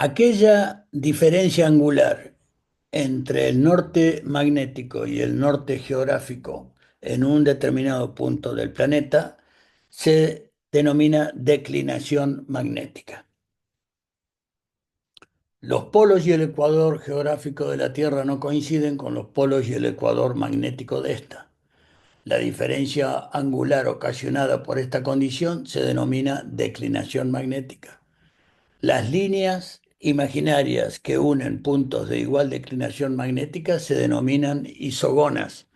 Aquella diferencia angular entre el norte magnético y el norte geográfico en un determinado punto del planeta se denomina declinación magnética. Los polos y el ecuador geográfico de la Tierra no coinciden con los polos y el ecuador magnético de esta. La diferencia angular ocasionada por esta condición se denomina declinación magnética. Las líneas imaginarias que unen puntos de igual declinación magnética se denominan isogonas.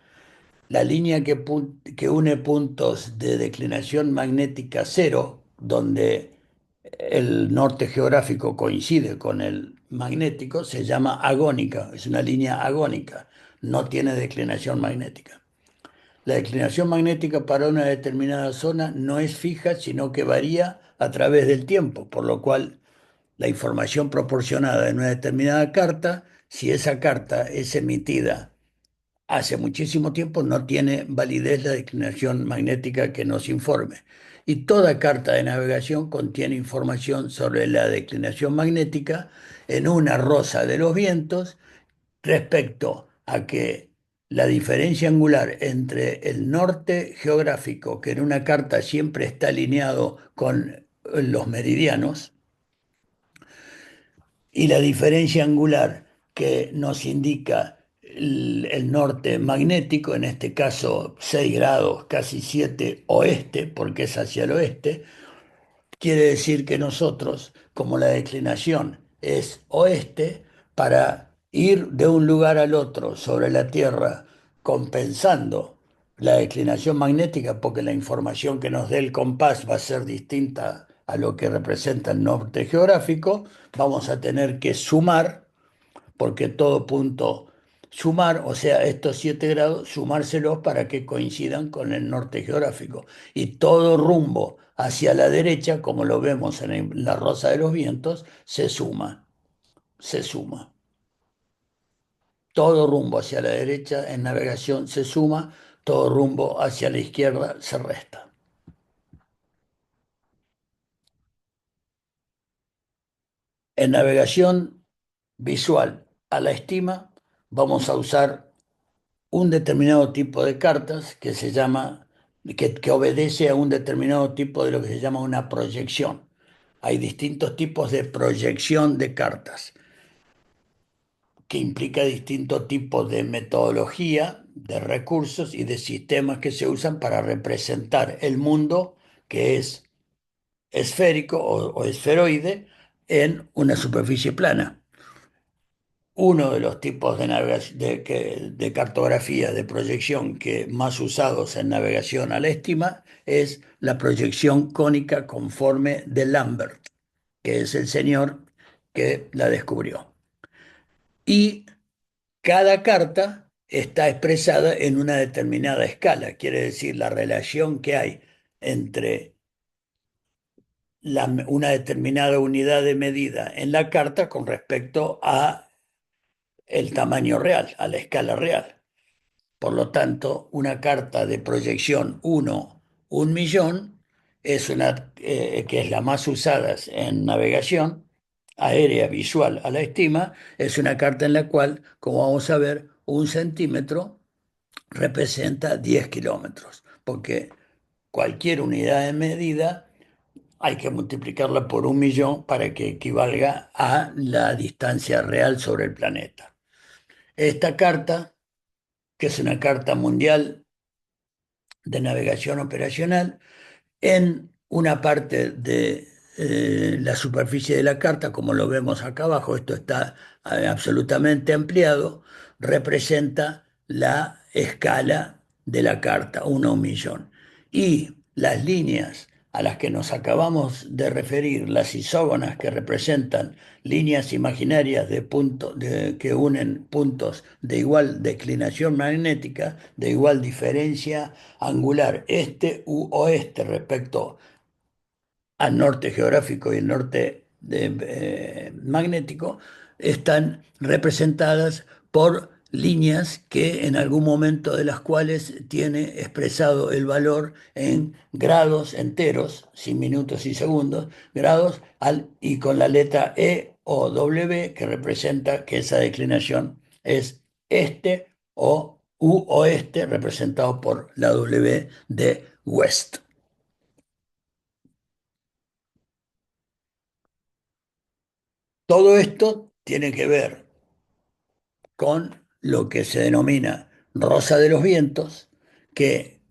La línea que une puntos de declinación magnética cero, donde el norte geográfico coincide con el magnético, se llama agónica. Es una línea agónica, no tiene declinación magnética. La declinación magnética para una determinada zona no es fija, sino que varía a través del tiempo, por lo cual la información proporcionada en una determinada carta, si esa carta es emitida hace muchísimo tiempo, no tiene validez la declinación magnética que nos informe. Y toda carta de navegación contiene información sobre la declinación magnética en una rosa de los vientos respecto a que la diferencia angular entre el norte geográfico, que en una carta siempre está alineado con los meridianos, y la diferencia angular que nos indica el norte magnético, en este caso 6 grados, casi 7 oeste, porque es hacia el oeste, quiere decir que nosotros, como la declinación es oeste, para ir de un lugar al otro sobre la Tierra, compensando la declinación magnética, porque la información que nos dé el compás va a ser distinta a lo que representa el norte geográfico, vamos a tener que sumar, porque todo punto sumar, o sea, estos 7 grados, sumárselos para que coincidan con el norte geográfico. Y todo rumbo hacia la derecha, como lo vemos en la rosa de los vientos, se suma, se suma. Todo rumbo hacia la derecha en navegación se suma, todo rumbo hacia la izquierda se resta. En navegación visual a la estima, vamos a usar un determinado tipo de cartas que se llama, que obedece a un determinado tipo de lo que se llama una proyección. Hay distintos tipos de proyección de cartas, que implica distintos tipos de metodología, de recursos y de sistemas que se usan para representar el mundo que es esférico o esferoide en una superficie plana. Uno de los tipos de, de cartografía de proyección que más usados en navegación a la estima es la proyección cónica conforme de Lambert, que es el señor que la descubrió. Y cada carta está expresada en una determinada escala, quiere decir la relación que hay entre una determinada unidad de medida en la carta con respecto a el tamaño real, a la escala real. Por lo tanto, una carta de proyección 1, 1 millón, es una, que es la más usada en navegación aérea visual a la estima, es una carta en la cual, como vamos a ver, 1 centímetro representa 10 kilómetros, porque cualquier unidad de medida hay que multiplicarla por 1 millón para que equivalga a la distancia real sobre el planeta. Esta carta, que es una carta mundial de navegación operacional, en una parte de la superficie de la carta, como lo vemos acá abajo, esto está absolutamente ampliado, representa la escala de la carta, 1 a 1 millón. Y las líneas a las que nos acabamos de referir, las isógonas que representan líneas imaginarias de que unen puntos de igual declinación magnética, de igual diferencia angular este u oeste respecto al norte geográfico y el norte magnético, están representadas por líneas que en algún momento de las cuales tiene expresado el valor en grados enteros, sin minutos y segundos, grados y con la letra E o W, que representa que esa declinación es este o u oeste, representado por la W de West. Todo esto tiene que ver con lo que se denomina rosa de los vientos, que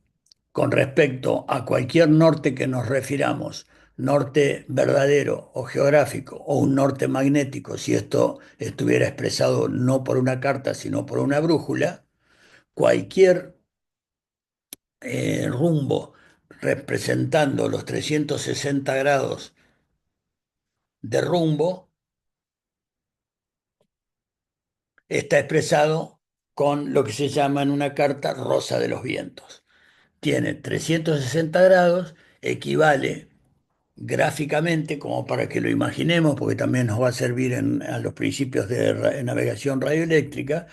con respecto a cualquier norte que nos refiramos, norte verdadero o geográfico o un norte magnético, si esto estuviera expresado no por una carta, sino por una brújula, cualquier rumbo representando los 360 grados de rumbo está expresado con lo que se llama en una carta rosa de los vientos. Tiene 360 grados, equivale gráficamente, como para que lo imaginemos, porque también nos va a servir a los principios de navegación radioeléctrica,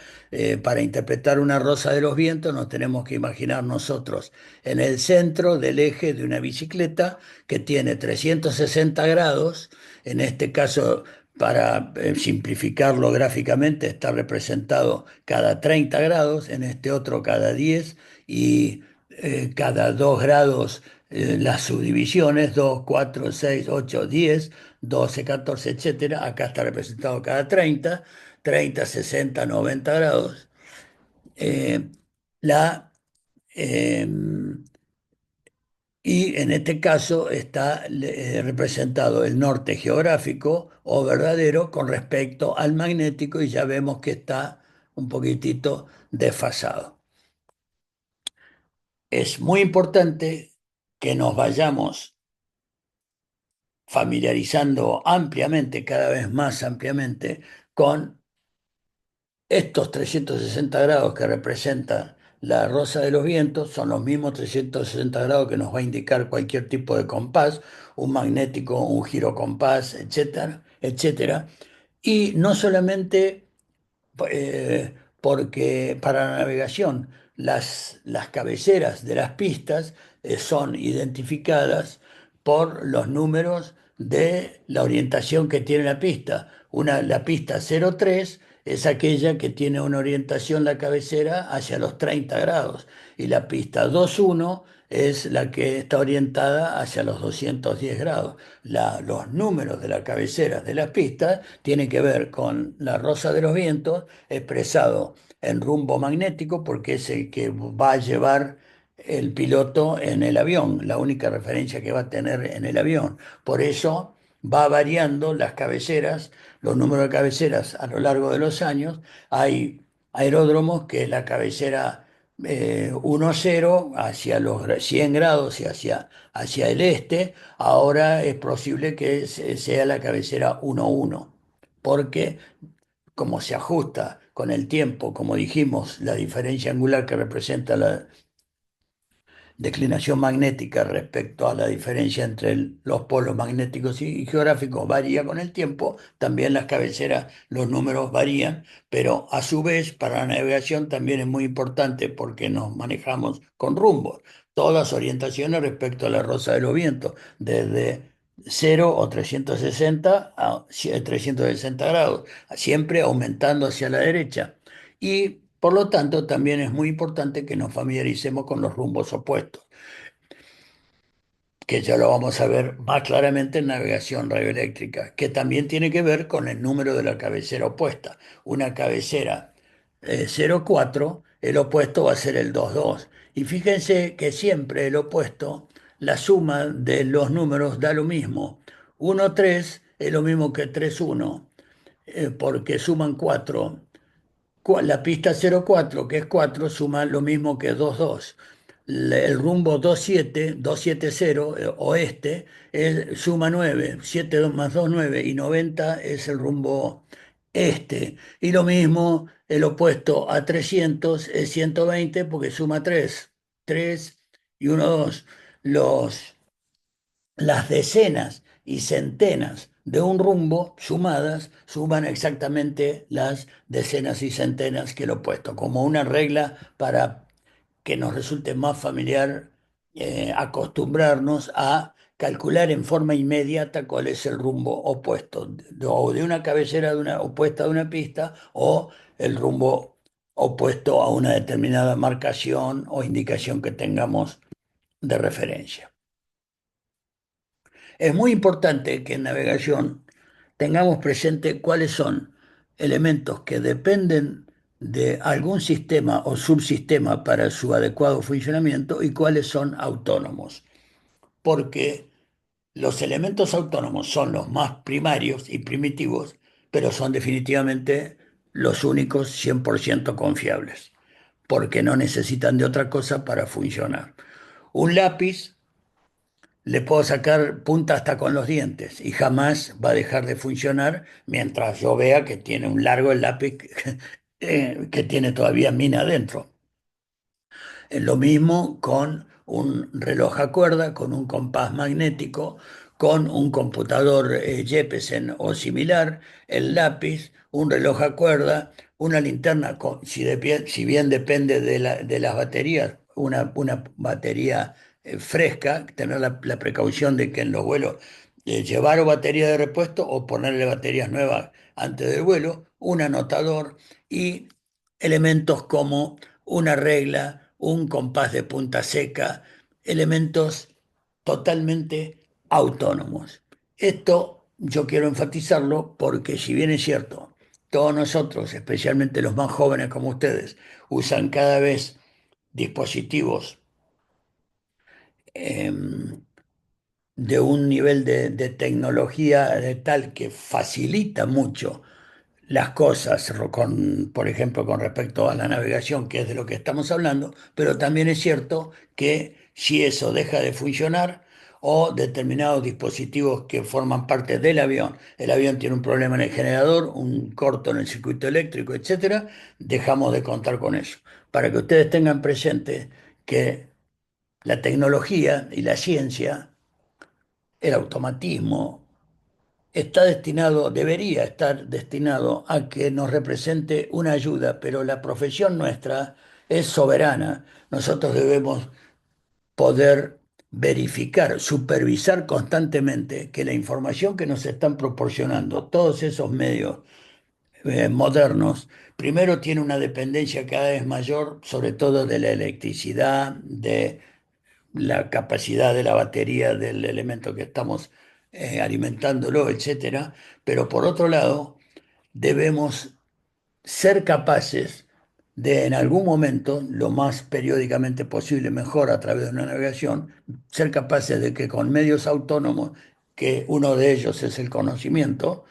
para interpretar una rosa de los vientos, nos tenemos que imaginar nosotros en el centro del eje de una bicicleta que tiene 360 grados, en este caso, para simplificarlo gráficamente, está representado cada 30 grados, en este otro cada 10 y cada 2 grados las subdivisiones, 2 4 6 8 10 12 14 etcétera. Acá está representado cada 30 60 90 grados. Eh, la, eh, y en este caso está representado el norte geográfico o verdadero con respecto al magnético y ya vemos que está un poquitito desfasado. Es muy importante que nos vayamos familiarizando ampliamente, cada vez más ampliamente, con estos 360 grados que representan la rosa de los vientos. Son los mismos 360 grados que nos va a indicar cualquier tipo de compás, un magnético, un girocompás, etcétera, etcétera. Y no solamente porque para la navegación las cabeceras de las pistas son identificadas por los números de la orientación que tiene la pista. La pista 03 es aquella que tiene una orientación la cabecera hacia los 30 grados y la pista 21 es la que está orientada hacia los 210 grados. Los números de la cabecera de las pistas tienen que ver con la rosa de los vientos expresado en rumbo magnético porque es el que va a llevar el piloto en el avión, la única referencia que va a tener en el avión. Por eso va variando las cabeceras, los números de cabeceras a lo largo de los años. Hay aeródromos que la cabecera 1-0 hacia los 100 grados y hacia el este, ahora es posible que sea la cabecera 1-1, porque como se ajusta con el tiempo, como dijimos, la diferencia angular que representa la declinación magnética respecto a la diferencia entre los polos magnéticos y geográficos varía con el tiempo, también las cabeceras, los números varían, pero a su vez para la navegación también es muy importante porque nos manejamos con rumbos, todas orientaciones respecto a la rosa de los vientos, desde 0 o 360 a 360 grados, siempre aumentando hacia la derecha. Y por lo tanto, también es muy importante que nos familiaricemos con los rumbos opuestos, que ya lo vamos a ver más claramente en navegación radioeléctrica, que también tiene que ver con el número de la cabecera opuesta. Una cabecera 0,4, el opuesto va a ser el 2,2. Y fíjense que siempre el opuesto, la suma de los números da lo mismo. 1,3 es lo mismo que 3,1, porque suman 4. La pista 04, que es 4, suma lo mismo que 22. El rumbo 270 oeste, suma 9. 7 más 2, 9. Y 90 es el rumbo este. Y lo mismo, el opuesto a 300 es 120 porque suma 3. 3 y 1, 2. Las decenas y centenas de un rumbo sumadas suman exactamente las decenas y centenas que el opuesto, como una regla para que nos resulte más familiar acostumbrarnos a calcular en forma inmediata cuál es el rumbo opuesto, o de una cabecera opuesta de una pista, o el rumbo opuesto a una determinada marcación o indicación que tengamos de referencia. Es muy importante que en navegación tengamos presente cuáles son elementos que dependen de algún sistema o subsistema para su adecuado funcionamiento y cuáles son autónomos, porque los elementos autónomos son los más primarios y primitivos, pero son definitivamente los únicos 100% confiables, porque no necesitan de otra cosa para funcionar. Un lápiz le puedo sacar punta hasta con los dientes y jamás va a dejar de funcionar mientras yo vea que tiene un largo el lápiz que tiene todavía mina adentro. Lo mismo con un reloj a cuerda, con un compás magnético, con un computador Jeppesen o similar, el lápiz, un reloj a cuerda, una linterna, si bien depende de las baterías, una batería fresca, tener la precaución de que en los vuelos llevar o batería de repuesto o ponerle baterías nuevas antes del vuelo, un anotador y elementos como una regla, un compás de punta seca, elementos totalmente autónomos. Esto yo quiero enfatizarlo porque si bien es cierto, todos nosotros, especialmente los más jóvenes como ustedes, usan cada vez dispositivos eh, de un nivel de tecnología de tal que facilita mucho las cosas, por ejemplo, con respecto a la navegación, que es de lo que estamos hablando, pero también es cierto que si eso deja de funcionar o determinados dispositivos que forman parte del avión, el avión tiene un problema en el generador, un corto en el circuito eléctrico, etcétera, dejamos de contar con eso. Para que ustedes tengan presente que la tecnología y la ciencia, el automatismo, está destinado, debería estar destinado a que nos represente una ayuda, pero la profesión nuestra es soberana. Nosotros debemos poder verificar, supervisar constantemente que la información que nos están proporcionando todos esos medios modernos, primero tiene una dependencia cada vez mayor, sobre todo de la electricidad, de la capacidad de la batería del elemento que estamos alimentándolo, etcétera. Pero por otro lado, debemos ser capaces de en algún momento, lo más periódicamente posible, mejor a través de una navegación, ser capaces de que con medios autónomos, que uno de ellos es el conocimiento,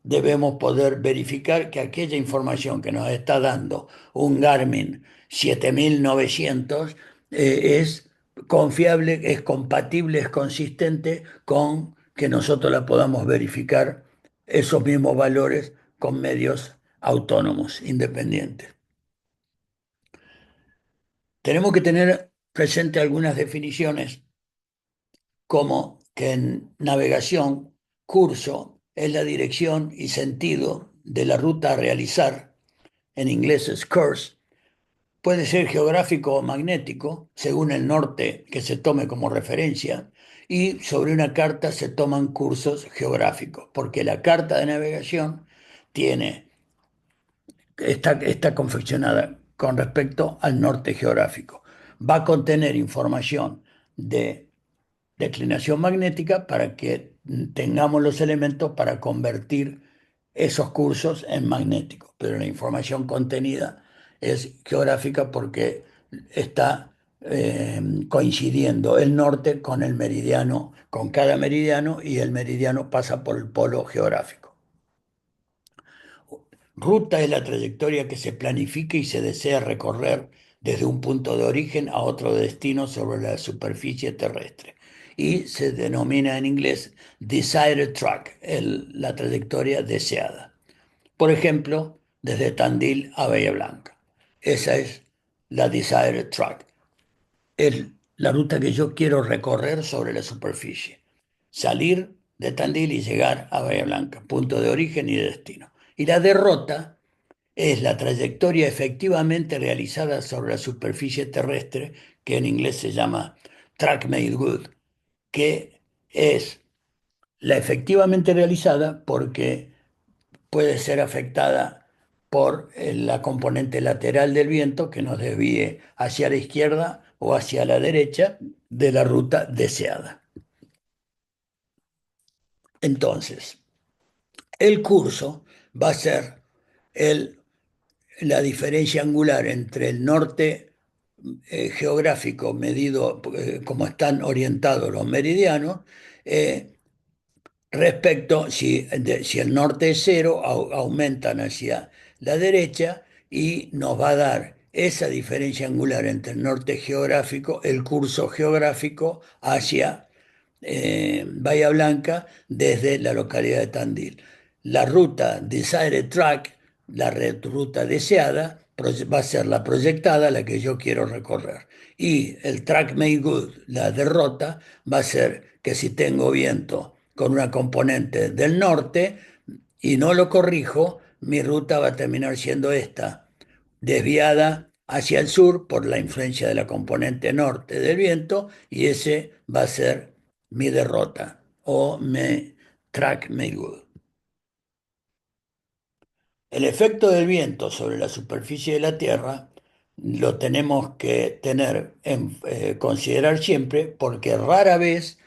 debemos poder verificar que aquella información que nos está dando un Garmin 7900 es confiable, es compatible, es consistente con que nosotros la podamos verificar esos mismos valores con medios autónomos, independientes. Tenemos que tener presente algunas definiciones como que en navegación, curso es la dirección y sentido de la ruta a realizar, en inglés es course, puede ser geográfico o magnético, según el norte que se tome como referencia, y sobre una carta se toman cursos geográficos, porque la carta de navegación tiene, está confeccionada con respecto al norte geográfico. Va a contener información de declinación magnética para que tengamos los elementos para convertir esos cursos en magnéticos. Pero la información contenida es geográfica porque está coincidiendo el norte con el meridiano, con cada meridiano, y el meridiano pasa por el polo geográfico. Ruta es la trayectoria que se planifica y se desea recorrer desde un punto de origen a otro destino sobre la superficie terrestre. Y se denomina en inglés desired track, la trayectoria deseada. Por ejemplo, desde Tandil a Bahía Blanca. Esa es la desired track. Es la ruta que yo quiero recorrer sobre la superficie. Salir de Tandil y llegar a Bahía Blanca, punto de origen y de destino. Y la derrota es la trayectoria efectivamente realizada sobre la superficie terrestre, que en inglés se llama track made good, que es la efectivamente realizada porque puede ser afectada por la componente lateral del viento que nos desvíe hacia la izquierda o hacia la derecha de la ruta deseada. Entonces, el curso va a ser el, la diferencia angular entre el norte geográfico medido como están orientados los meridianos, eh, respecto, si el norte es cero, aumentan hacia la derecha y nos va a dar esa diferencia angular entre el norte geográfico, el curso geográfico hacia Bahía Blanca desde la localidad de Tandil. La ruta Desired Track, la ruta deseada, va a ser la proyectada, la que yo quiero recorrer. Y el Track Made Good, la derrota, va a ser que si tengo viento con una componente del norte y no lo corrijo, mi ruta va a terminar siendo esta, desviada hacia el sur por la influencia de la componente norte del viento, y ese va a ser mi derrota o mi track me good. El efecto del viento sobre la superficie de la Tierra lo tenemos que tener en considerar siempre porque rara vez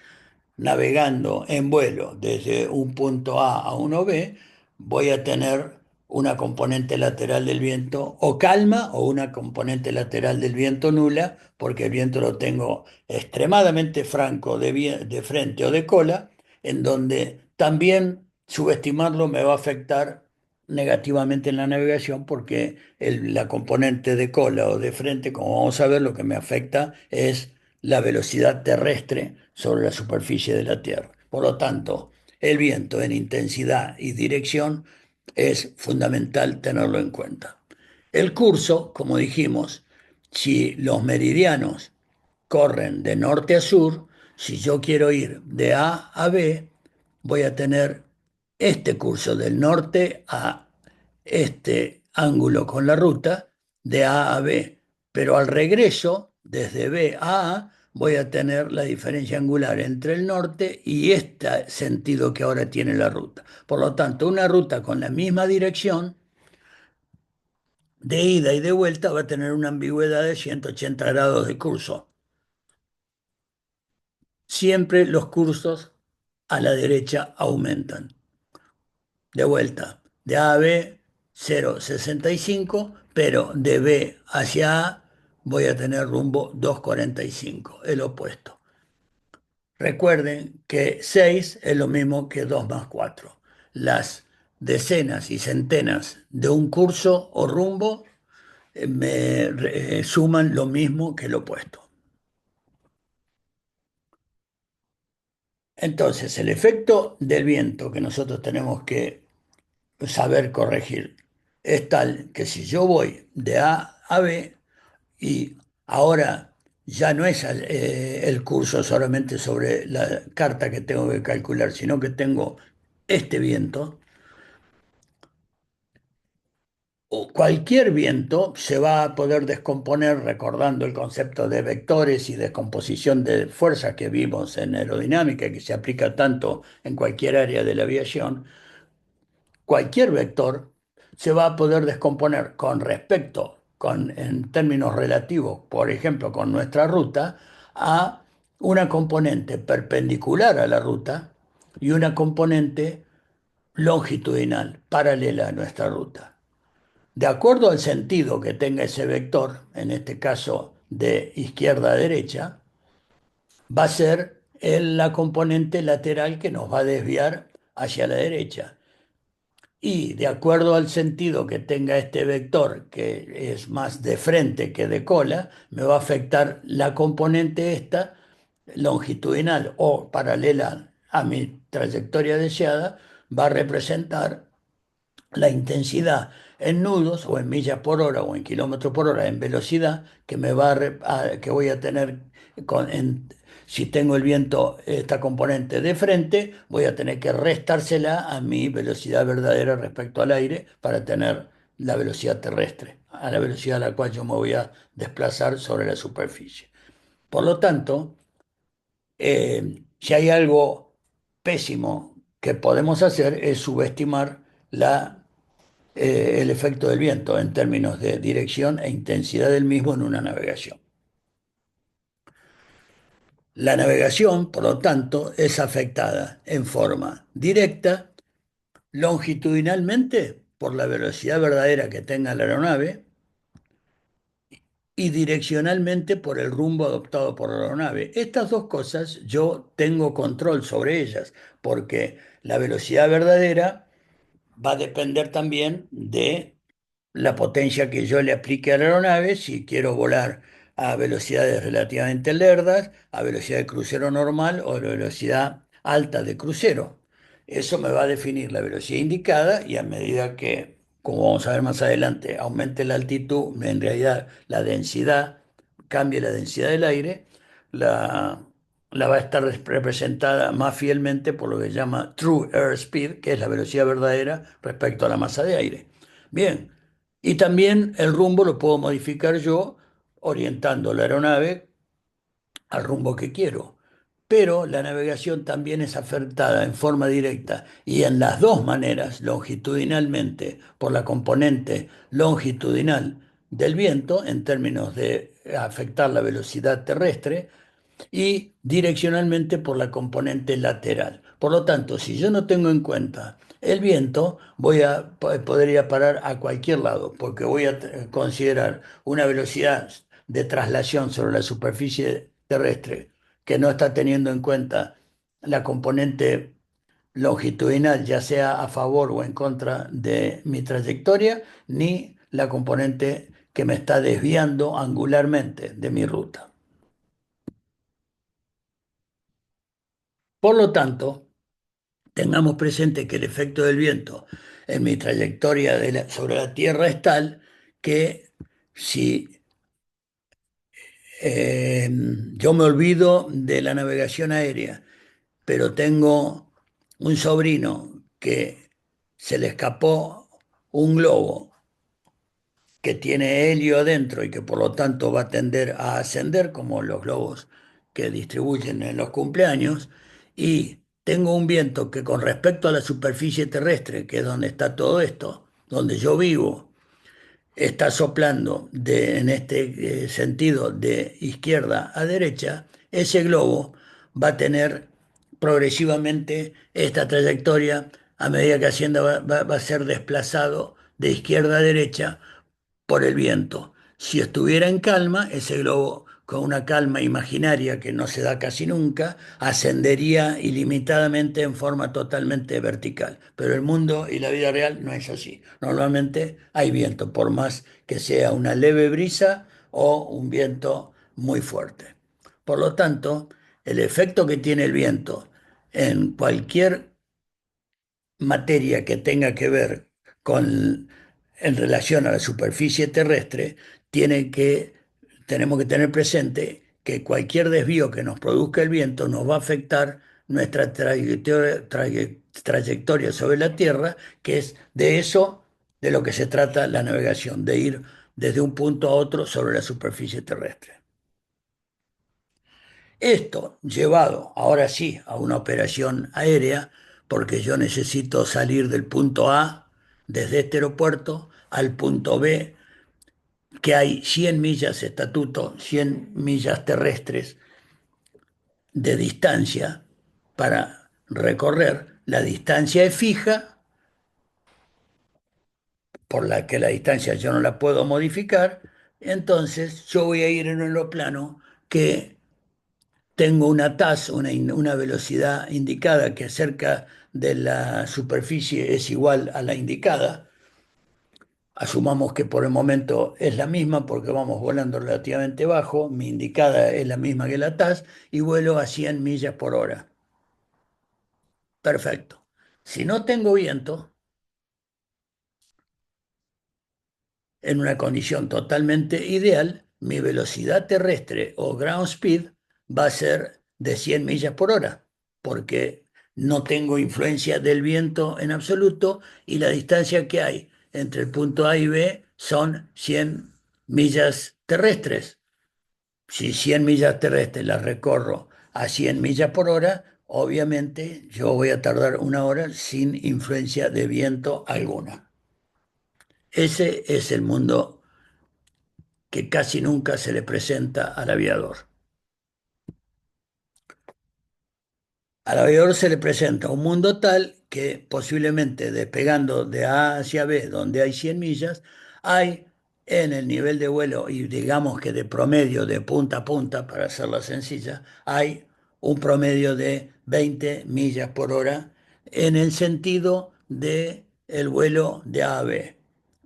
navegando en vuelo desde un punto A a uno B, voy a tener una componente lateral del viento o calma o una componente lateral del viento nula, porque el viento lo tengo extremadamente franco de frente o de cola, en donde también subestimarlo me va a afectar negativamente en la navegación porque la componente de cola o de frente, como vamos a ver, lo que me afecta es la velocidad terrestre sobre la superficie de la Tierra. Por lo tanto, el viento en intensidad y dirección es fundamental tenerlo en cuenta. El curso, como dijimos, si los meridianos corren de norte a sur, si yo quiero ir de A a B, voy a tener este curso del norte a este ángulo con la ruta de A a B, pero al regreso, desde B a A, voy a tener la diferencia angular entre el norte y este sentido que ahora tiene la ruta. Por lo tanto, una ruta con la misma dirección de ida y de vuelta va a tener una ambigüedad de 180 grados de curso. Siempre los cursos a la derecha aumentan. De vuelta, de A a B 0,65, pero de B hacia A voy a tener rumbo 2,45, el opuesto. Recuerden que 6 es lo mismo que 2 más 4. Las decenas y centenas de un curso o rumbo me suman lo mismo que el opuesto. Entonces, el efecto del viento que nosotros tenemos que saber corregir es tal que si yo voy de A a B y ahora ya no es el curso solamente sobre la carta que tengo que calcular, sino que tengo este viento, o cualquier viento se va a poder descomponer recordando el concepto de vectores y descomposición de fuerzas que vimos en aerodinámica y que se aplica tanto en cualquier área de la aviación. Cualquier vector se va a poder descomponer con respecto, en términos relativos, por ejemplo, con nuestra ruta, a una componente perpendicular a la ruta y una componente longitudinal, paralela a nuestra ruta. De acuerdo al sentido que tenga ese vector, en este caso de izquierda a derecha, va a ser la componente lateral que nos va a desviar hacia la derecha. Y de acuerdo al sentido que tenga este vector, que es más de frente que de cola, me va a afectar la componente esta longitudinal o paralela a mi trayectoria deseada, va a representar la intensidad en nudos o en millas por hora o en kilómetros por hora en velocidad que me va que voy a tener si tengo el viento, esta componente de frente, voy a tener que restársela a mi velocidad verdadera respecto al aire para tener la velocidad terrestre, a la velocidad a la cual yo me voy a desplazar sobre la superficie. Por lo tanto, si hay algo pésimo que podemos hacer es subestimar el efecto del viento en términos de dirección e intensidad del mismo en una navegación. La navegación, por lo tanto, es afectada en forma directa, longitudinalmente, por la velocidad verdadera que tenga la aeronave, y direccionalmente por el rumbo adoptado por la aeronave. Estas dos cosas yo tengo control sobre ellas, porque la velocidad verdadera va a depender también de la potencia que yo le aplique a la aeronave, si quiero volar a velocidades relativamente lerdas, a velocidad de crucero normal o a velocidad alta de crucero. Eso me va a definir la velocidad indicada y a medida que, como vamos a ver más adelante, aumente la altitud, en realidad la densidad, cambie la densidad del aire, la, la va a estar representada más fielmente por lo que se llama True Airspeed, que es la velocidad verdadera respecto a la masa de aire. Bien, y también el rumbo lo puedo modificar yo orientando la aeronave al rumbo que quiero. Pero la navegación también es afectada en forma directa y en las dos maneras, longitudinalmente, por la componente longitudinal del viento, en términos de afectar la velocidad terrestre, y direccionalmente por la componente lateral. Por lo tanto, si yo no tengo en cuenta el viento, podría parar a cualquier lado, porque voy a considerar una velocidad de traslación sobre la superficie terrestre que no está teniendo en cuenta la componente longitudinal, ya sea a favor o en contra de mi trayectoria, ni la componente que me está desviando angularmente de mi ruta. Por lo tanto, tengamos presente que el efecto del viento en mi trayectoria sobre la Tierra es tal que si yo me olvido de la navegación aérea, pero tengo un sobrino que se le escapó un globo que tiene helio adentro y que por lo tanto va a tender a ascender, como los globos que distribuyen en los cumpleaños, y tengo un viento que con respecto a la superficie terrestre, que es donde está todo esto, donde yo vivo, está soplando en este sentido de izquierda a derecha, ese globo va a tener progresivamente esta trayectoria a medida que ascienda va a ser desplazado de izquierda a derecha por el viento. Si estuviera en calma, ese globo, con una calma imaginaria que no se da casi nunca, ascendería ilimitadamente en forma totalmente vertical. Pero el mundo y la vida real no es así. Normalmente hay viento, por más que sea una leve brisa o un viento muy fuerte. Por lo tanto, el efecto que tiene el viento en cualquier materia que tenga que ver con, en relación a la superficie terrestre, tenemos que tener presente que cualquier desvío que nos produzca el viento nos va a afectar nuestra trayectoria sobre la Tierra, que es de eso de lo que se trata la navegación, de ir desde un punto a otro sobre la superficie terrestre. Esto llevado ahora sí a una operación aérea, porque yo necesito salir del punto A desde este aeropuerto al punto B, que hay 100 millas estatuto, 100 millas terrestres de distancia para recorrer. La distancia es fija, por la que la distancia yo no la puedo modificar, entonces yo voy a ir en un aeroplano que tengo una TAS, una velocidad indicada que cerca de la superficie es igual a la indicada. Asumamos que por el momento es la misma porque vamos volando relativamente bajo, mi indicada es la misma que la TAS y vuelo a 100 millas por hora. Perfecto. Si no tengo viento, en una condición totalmente ideal, mi velocidad terrestre o ground speed va a ser de 100 millas por hora, porque no tengo influencia del viento en absoluto y la distancia que hay entre el punto A y B son 100 millas terrestres. Si 100 millas terrestres las recorro a 100 millas por hora, Obviamente yo voy a tardar una hora sin influencia de viento alguna. Ese es el mundo que casi nunca se le presenta al aviador. Al aviador se le presenta un mundo tal que posiblemente despegando de A hacia B, donde hay 100 millas, hay en el nivel de vuelo, y digamos que de promedio de punta a punta, para hacerla sencilla, hay un promedio de 20 millas por hora en el sentido de el vuelo de A a B.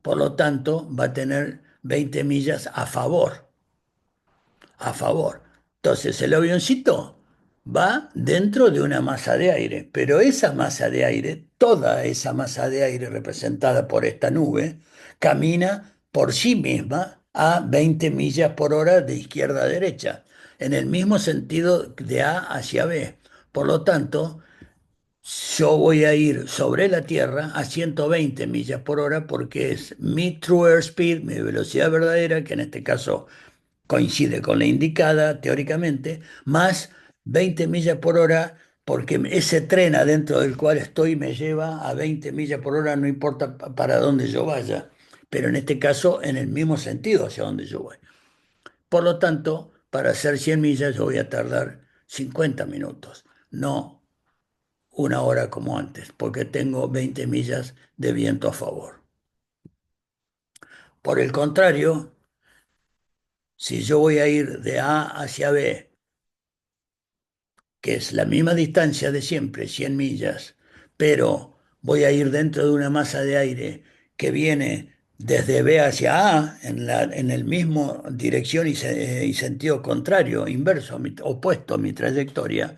Por lo tanto, va a tener 20 millas a favor. Entonces el avioncito va dentro de una masa de aire, pero esa masa de aire, toda esa masa de aire representada por esta nube, camina por sí misma a 20 millas por hora de izquierda a derecha, en el mismo sentido de A hacia B. Por lo tanto, yo voy a ir sobre la Tierra a 120 millas por hora porque es mi true airspeed, mi velocidad verdadera, que en este caso coincide con la indicada teóricamente, más 20 millas por hora, porque ese tren adentro del cual estoy me lleva a 20 millas por hora, no importa para dónde yo vaya, pero en este caso en el mismo sentido hacia donde yo voy. Por lo tanto, para hacer 100 millas yo voy a tardar 50 minutos, no una hora como antes, porque tengo 20 millas de viento a favor. Por el contrario, si yo voy a ir de A hacia B, que es la misma distancia de siempre, 100 millas, pero voy a ir dentro de una masa de aire que viene desde B hacia A en el mismo dirección y sentido contrario, inverso, opuesto a mi trayectoria,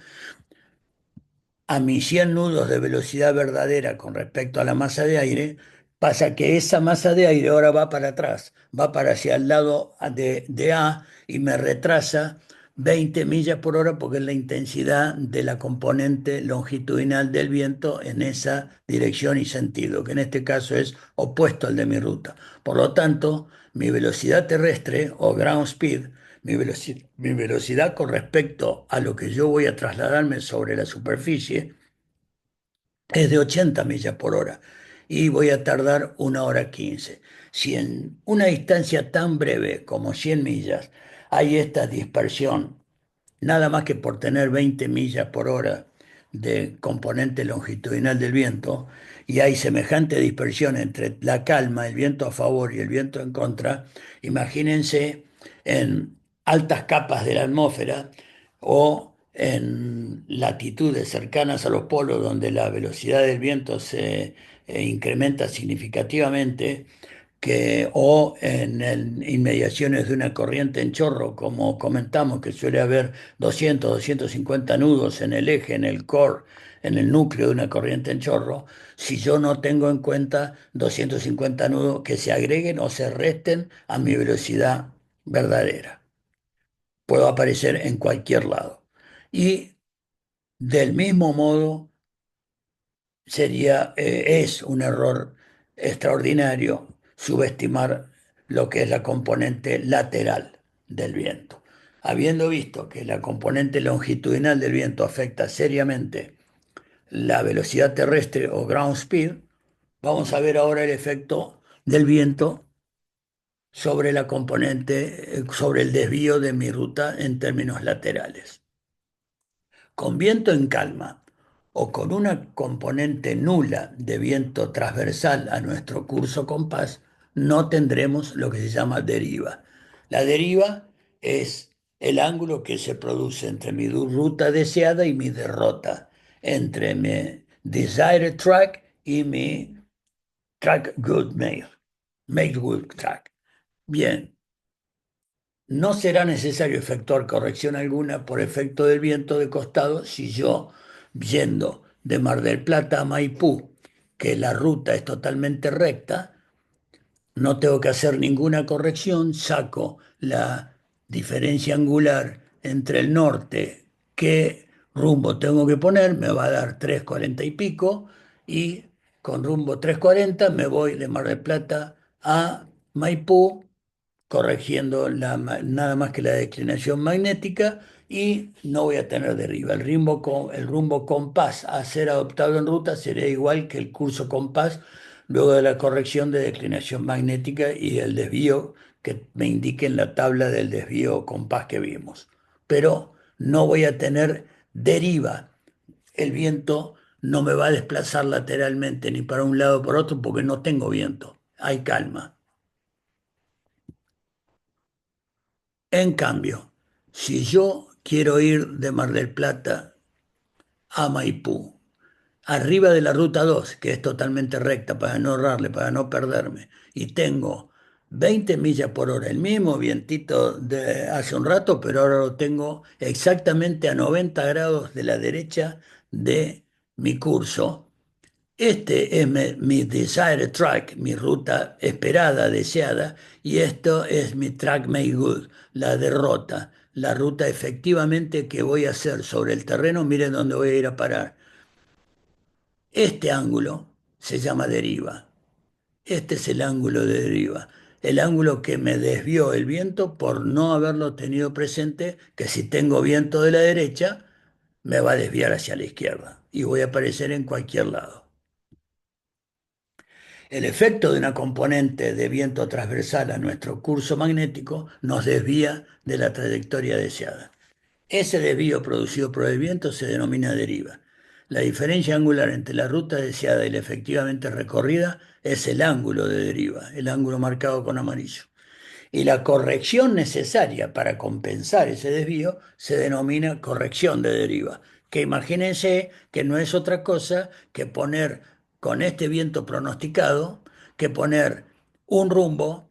a mis 100 nudos de velocidad verdadera con respecto a la masa de aire, pasa que esa masa de aire ahora va para atrás, va para hacia el lado de A y me retrasa 20 millas por hora porque es la intensidad de la componente longitudinal del viento en esa dirección y sentido, que en este caso es opuesto al de mi ruta. Por lo tanto, mi velocidad terrestre o ground speed, mi velocidad con respecto a lo que yo voy a trasladarme sobre la superficie es de 80 millas por hora y voy a tardar una hora 15. Si en una distancia tan breve como 100 millas hay esta dispersión, nada más que por tener 20 millas por hora de componente longitudinal del viento, y hay semejante dispersión entre la calma, el viento a favor y el viento en contra, imagínense en altas capas de la atmósfera o en latitudes cercanas a los polos donde la velocidad del viento se incrementa significativamente, o en inmediaciones de una corriente en chorro, como comentamos, que suele haber 200, 250 nudos en el eje, en el core, en el núcleo de una corriente en chorro, si yo no tengo en cuenta 250 nudos que se agreguen o se resten a mi velocidad verdadera. Puedo aparecer en cualquier lado. Y del mismo modo, es un error extraordinario subestimar lo que es la componente lateral del viento. Habiendo visto que la componente longitudinal del viento afecta seriamente la velocidad terrestre o ground speed, vamos a ver ahora el efecto del viento sobre la componente, sobre el desvío de mi ruta en términos laterales. Con viento en calma o con una componente nula de viento transversal a nuestro curso compás, no tendremos lo que se llama deriva. La deriva es el ángulo que se produce entre mi ruta deseada y mi derrota, entre mi desired track y mi track good made good track. Bien, no será necesario efectuar corrección alguna por efecto del viento de costado si yo, yendo de Mar del Plata a Maipú, que la ruta es totalmente recta, no tengo que hacer ninguna corrección, saco la diferencia angular entre el norte, qué rumbo tengo que poner, me va a dar 3,40 y pico, y con rumbo 3,40 me voy de Mar del Plata a Maipú corrigiendo nada más que la declinación magnética y no voy a tener deriva. El rumbo compás a ser adoptado en ruta sería igual que el curso compás luego de la corrección de declinación magnética y el desvío que me indique en la tabla del desvío compás que vimos. Pero no voy a tener deriva. El viento no me va a desplazar lateralmente ni para un lado o por otro porque no tengo viento. Hay calma. En cambio, si yo quiero ir de Mar del Plata a Maipú, arriba de la ruta 2, que es totalmente recta para no errarle, para no perderme, y tengo 20 millas por hora, el mismo vientito de hace un rato, pero ahora lo tengo exactamente a 90 grados de la derecha de mi curso. Este es mi desired track, mi ruta esperada, deseada, y esto es mi track made good, la derrota, la ruta efectivamente que voy a hacer sobre el terreno. Miren dónde voy a ir a parar. Este ángulo se llama deriva. Este es el ángulo de deriva. El ángulo que me desvió el viento por no haberlo tenido presente, que si tengo viento de la derecha, me va a desviar hacia la izquierda y voy a aparecer en cualquier lado. El efecto de una componente de viento transversal a nuestro curso magnético nos desvía de la trayectoria deseada. Ese desvío producido por el viento se denomina deriva. La diferencia angular entre la ruta deseada y la efectivamente recorrida es el ángulo de deriva, el ángulo marcado con amarillo. Y la corrección necesaria para compensar ese desvío se denomina corrección de deriva, que imagínense que no es otra cosa que poner con este viento pronosticado, que poner un rumbo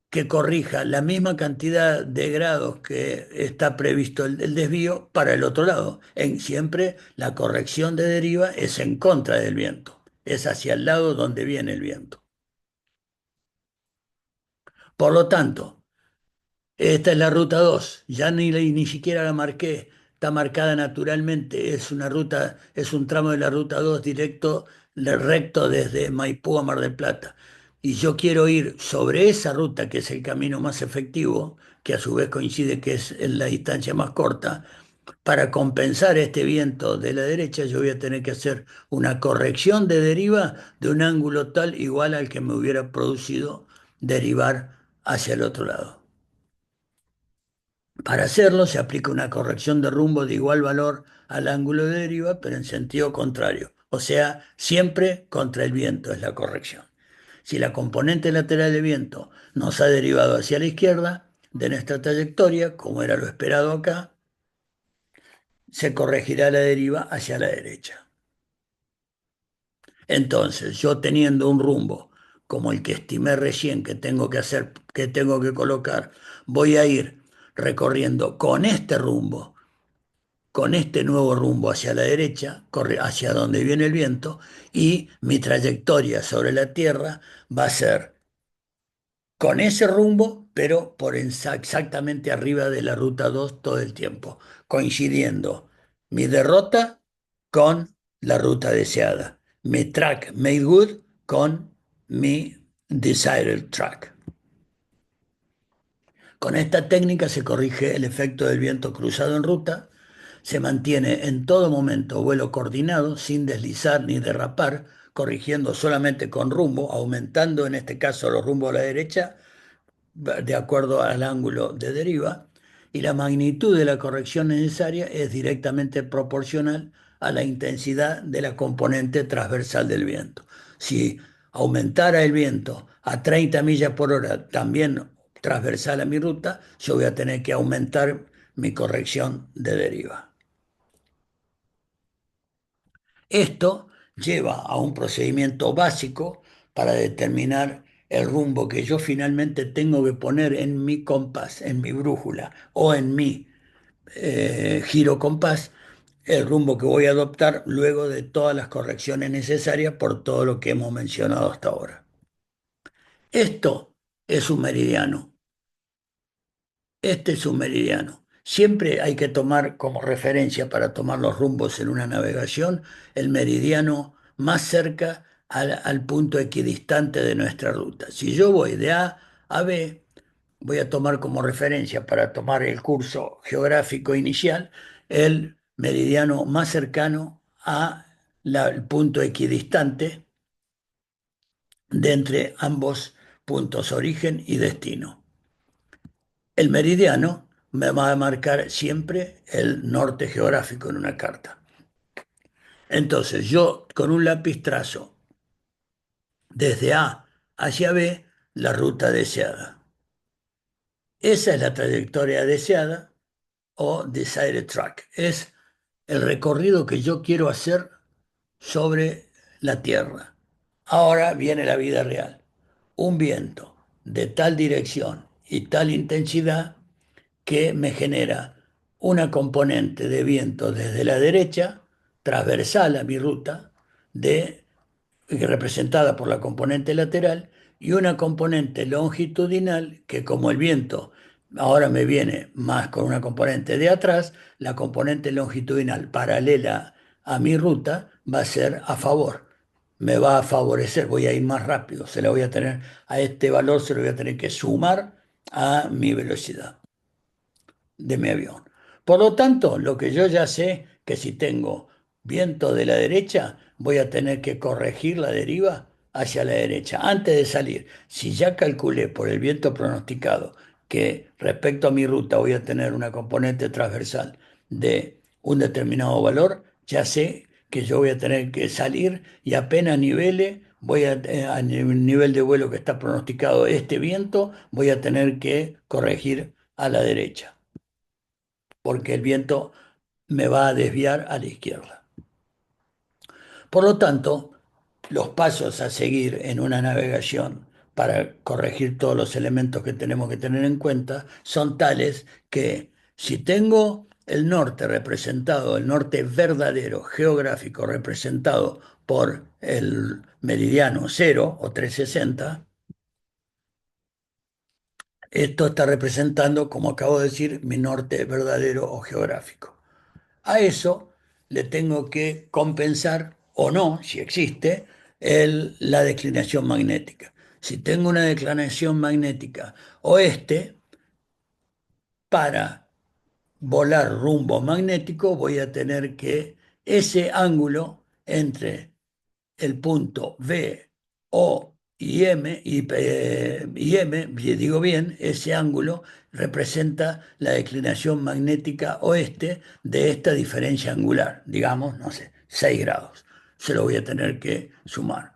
que corrija la misma cantidad de grados que está previsto el desvío para el otro lado. Siempre la corrección de deriva es en contra del viento, es hacia el lado donde viene el viento. Por lo tanto, esta es la ruta 2. Ya ni siquiera la marqué, está marcada naturalmente, es una ruta, es un tramo de la ruta 2 directo, recto desde Maipú a Mar del Plata. Y yo quiero ir sobre esa ruta, que es el camino más efectivo, que a su vez coincide que es en la distancia más corta. Para compensar este viento de la derecha, yo voy a tener que hacer una corrección de deriva de un ángulo tal igual al que me hubiera producido derivar hacia el otro lado. Para hacerlo se aplica una corrección de rumbo de igual valor al ángulo de deriva, pero en sentido contrario. O sea, siempre contra el viento es la corrección. Si la componente lateral de viento nos ha derivado hacia la izquierda de nuestra trayectoria, como era lo esperado acá, se corregirá la deriva hacia la derecha. Entonces, yo teniendo un rumbo como el que estimé recién que tengo que hacer, que tengo que colocar, voy a ir recorriendo con este nuevo rumbo hacia la derecha, corre hacia donde viene el viento, y mi trayectoria sobre la Tierra va a ser con ese rumbo, pero por exactamente arriba de la ruta 2 todo el tiempo, coincidiendo mi derrota con la ruta deseada, mi track made good con mi desired track. Con esta técnica se corrige el efecto del viento cruzado en ruta, se mantiene en todo momento vuelo coordinado, sin deslizar ni derrapar, corrigiendo solamente con rumbo, aumentando en este caso los rumbos a la derecha de acuerdo al ángulo de deriva, y la magnitud de la corrección necesaria es directamente proporcional a la intensidad de la componente transversal del viento. Si aumentara el viento a 30 millas por hora, también transversal a mi ruta, yo voy a tener que aumentar mi corrección de deriva. Esto lleva a un procedimiento básico para determinar el rumbo que yo finalmente tengo que poner en mi compás, en mi brújula o en mi giro compás, el rumbo que voy a adoptar luego de todas las correcciones necesarias por todo lo que hemos mencionado hasta ahora. Esto es un meridiano. Este es un meridiano. Siempre hay que tomar como referencia para tomar los rumbos en una navegación el meridiano más cerca al punto equidistante de nuestra ruta. Si yo voy de A a B, voy a tomar como referencia para tomar el curso geográfico inicial el meridiano más cercano al punto equidistante de entre ambos puntos, origen y destino. El meridiano me va a marcar siempre el norte geográfico en una carta. Entonces yo con un lápiz trazo desde A hacia B la ruta deseada. Esa es la trayectoria deseada o desired track. Es el recorrido que yo quiero hacer sobre la Tierra. Ahora viene la vida real. Un viento de tal dirección y tal intensidad que me genera una componente de viento desde la derecha, transversal a mi ruta, de representada por la componente lateral, y una componente longitudinal que como el viento ahora me viene más con una componente de atrás, la componente longitudinal paralela a mi ruta va a ser a favor. Me va a favorecer, voy a ir más rápido, se la voy a tener a este valor, se lo voy a tener que sumar a mi velocidad de mi avión. Por lo tanto, lo que yo ya sé, que si tengo viento de la derecha, voy a tener que corregir la deriva hacia la derecha. Antes de salir, si ya calculé por el viento pronosticado que respecto a mi ruta voy a tener una componente transversal de un determinado valor, ya sé que yo voy a tener que salir y apenas nivele, a nivel de vuelo que está pronosticado este viento, voy a tener que corregir a la derecha porque el viento me va a desviar a la izquierda. Por lo tanto, los pasos a seguir en una navegación para corregir todos los elementos que tenemos que tener en cuenta son tales que si tengo el norte representado, el norte verdadero, geográfico, representado por el meridiano 0 o 360, esto está representando, como acabo de decir, mi norte verdadero o geográfico. A eso le tengo que compensar o no, si existe, la declinación magnética. Si tengo una declinación magnética oeste, para volar rumbo magnético voy a tener que ese ángulo entre el punto B, O y M, digo bien, ese ángulo representa la declinación magnética oeste de esta diferencia angular, digamos, no sé, 6 grados. Se lo voy a tener que sumar.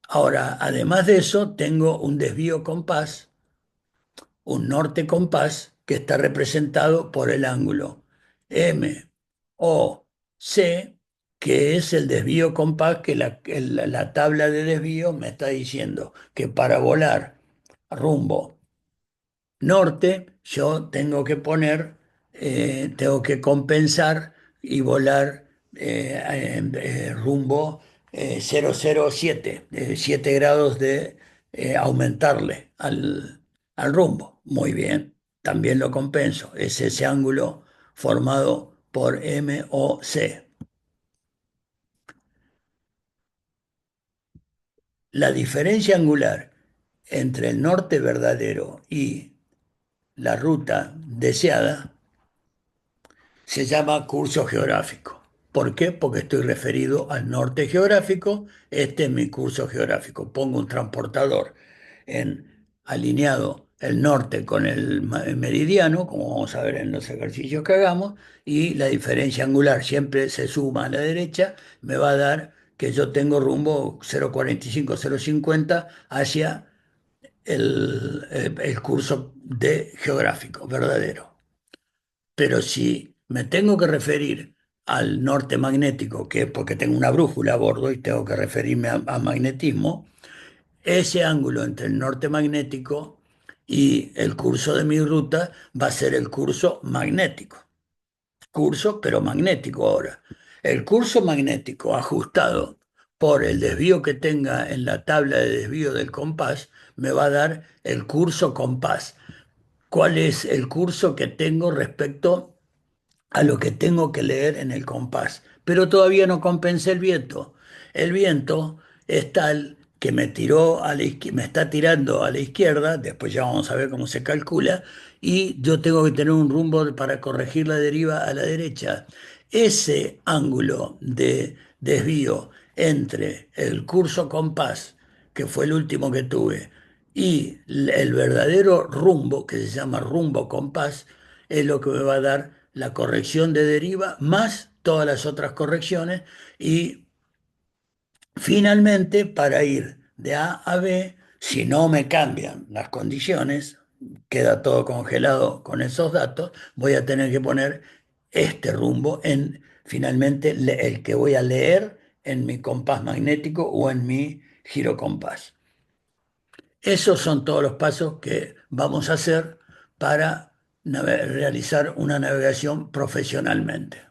Ahora, además de eso, tengo un desvío compás, un norte compás, que está representado por el ángulo M o C, que es el desvío compás que la tabla de desvío me está diciendo que para volar rumbo norte, yo tengo que tengo que compensar y volar rumbo 007, 7 grados de aumentarle al rumbo. Muy bien, también lo compenso. Es ese ángulo formado por MOC. La diferencia angular entre el norte verdadero y la ruta deseada se llama curso geográfico. ¿Por qué? Porque estoy referido al norte geográfico. Este es mi curso geográfico. Pongo un transportador alineado el norte con el meridiano, como vamos a ver en los ejercicios que hagamos, y la diferencia angular siempre se suma a la derecha, me va a dar que yo tengo rumbo 0,45, 0,50 hacia el curso de geográfico verdadero. Pero si me tengo que referir al norte magnético, que es porque tengo una brújula a bordo y tengo que referirme a magnetismo, ese ángulo entre el norte magnético y el curso de mi ruta va a ser el curso magnético. Curso, pero magnético ahora. El curso magnético ajustado por el desvío que tenga en la tabla de desvío del compás me va a dar el curso compás. ¿Cuál es el curso que tengo respecto a lo que tengo que leer en el compás? Pero todavía no compensé el viento. El viento es tal que me tiró a me está tirando a la izquierda, después ya vamos a ver cómo se calcula, y yo tengo que tener un rumbo para corregir la deriva a la derecha. Ese ángulo de desvío entre el curso compás, que fue el último que tuve, y el verdadero rumbo, que se llama rumbo compás, es lo que me va a dar la corrección de deriva más todas las otras correcciones y finalmente, para ir de A a B, si no me cambian las condiciones, queda todo congelado con esos datos, voy a tener que poner este rumbo en finalmente el que voy a leer en mi compás magnético o en mi girocompás. Esos son todos los pasos que vamos a hacer para realizar una navegación profesionalmente.